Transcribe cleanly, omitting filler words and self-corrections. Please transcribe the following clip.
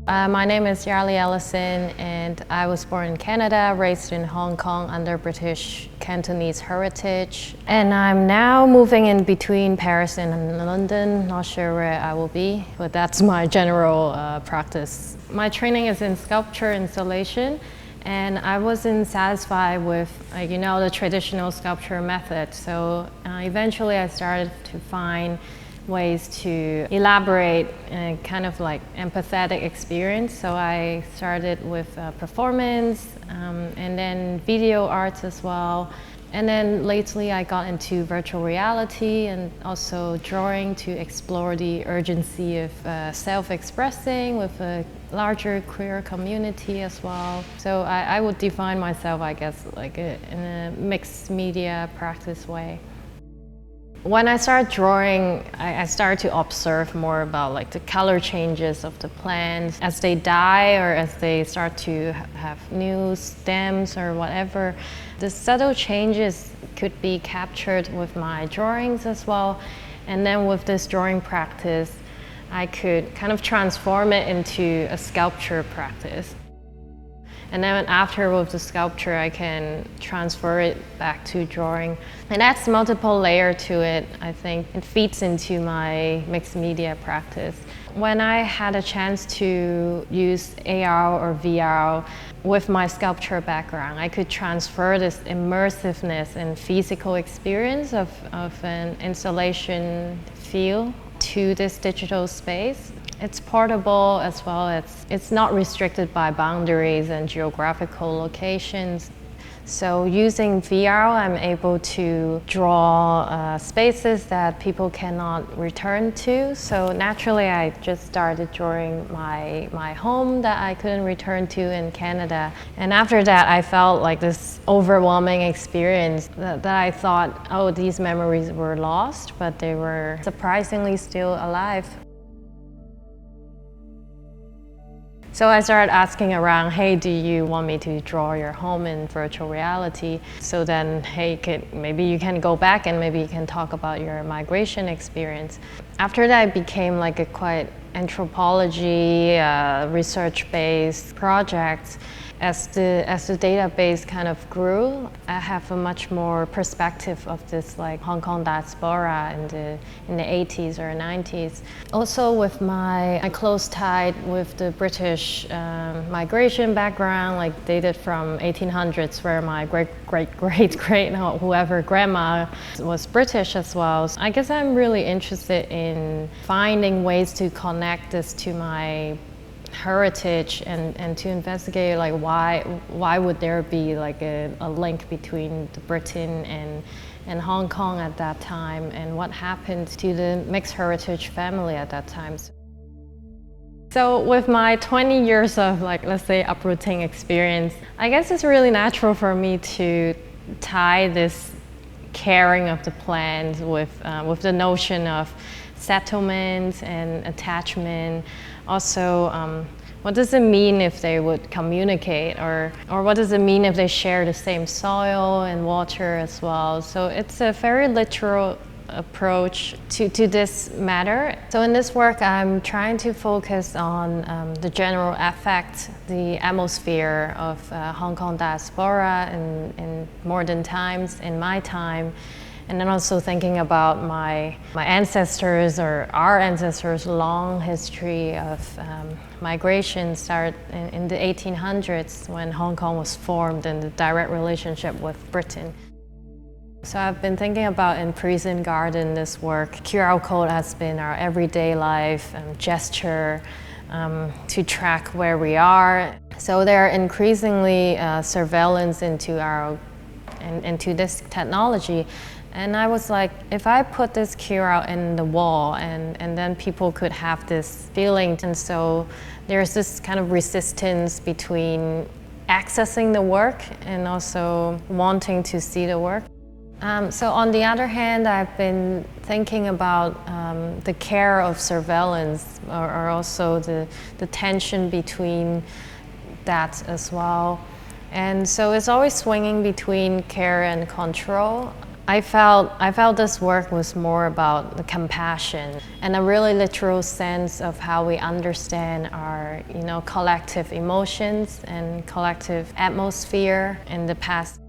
My name is Yarli Allison, and I was born in Canada, raised in Hong Kong under British Cantonese heritage. And I'm now moving in between Paris and London, not sure where I will be, but that's my general practice. My training is in sculpture installation, and I wasn't satisfied with, the traditional sculpture method. So eventually I started to find ways to elaborate a kind of like empathetic experience. So I started with performance and then video arts as well. And then lately I got into virtual reality and also drawing to explore the urgency of self-expressing with a larger queer community as well. So I would define myself, I guess, like in a mixed media practice way. When I started drawing, I started to observe more about like the color changes of the plants as they die or as they start to have new stems or whatever. The subtle changes could be captured with my drawings as well. And then with this drawing practice, I could kind of transform it into a sculpture practice. And then after with the sculpture, I can transfer it back to drawing. And that's multiple layer to it, I think. It feeds into my mixed media practice. When I had a chance to use AR or VR with my sculpture background, I could transfer this immersiveness and physical experience of an installation feel to this digital space. It's portable as well as it's not restricted by boundaries and geographical locations. So using VR, I'm able to draw spaces that people cannot return to. So naturally, I just started drawing my home that I couldn't return to in Canada. And after that, I felt like this overwhelming experience that I thought, oh, these memories were lost, but they were surprisingly still alive. So I started asking around, hey, do you want me to draw your home in virtual reality? So then, hey, maybe you can go back and maybe you can talk about your migration experience. After that, it became like a quite anthropology, research-based project. As the database kind of grew, I have a much more perspective of this like Hong Kong diaspora in the 80s or 90s. Also with my close tie with the British migration background, like dated from 1800s, where my great whoever grandma was British as well. So I guess I'm really interested in finding ways to connect this to my heritage and to investigate like why would there be like a link between Britain and Hong Kong at that time, and what happened to the mixed heritage family at that time. So with my 20 years of like, let's say, uprooting experience, I guess it's really natural for me to tie this caring of the plants with the notion of settlement and attachment. Also, what does it mean if they would communicate, or what does it mean if they share the same soil and water as well? So it's a very literal approach to this matter. So in this work, I'm trying to focus on the general affect, the atmosphere of Hong Kong diaspora in modern times, in my time. And then also thinking about my ancestors or our ancestors' long history of migration started in the 1800s when Hong Kong was formed in the direct relationship with Britain. So I've been thinking about in Prison Garden, this work. QR code has been our everyday life gesture to track where we are. So there are increasingly surveillance into this technology. And I was like, if I put this QR in the wall and then people could have this feeling. And so there's this kind of resistance between accessing the work and also wanting to see the work. So on the other hand, I've been thinking about the care of surveillance or also the tension between that as well. And so it's always swinging between care and control. I felt this work was more about the compassion and a really literal sense of how we understand our, collective emotions and collective atmosphere in the past.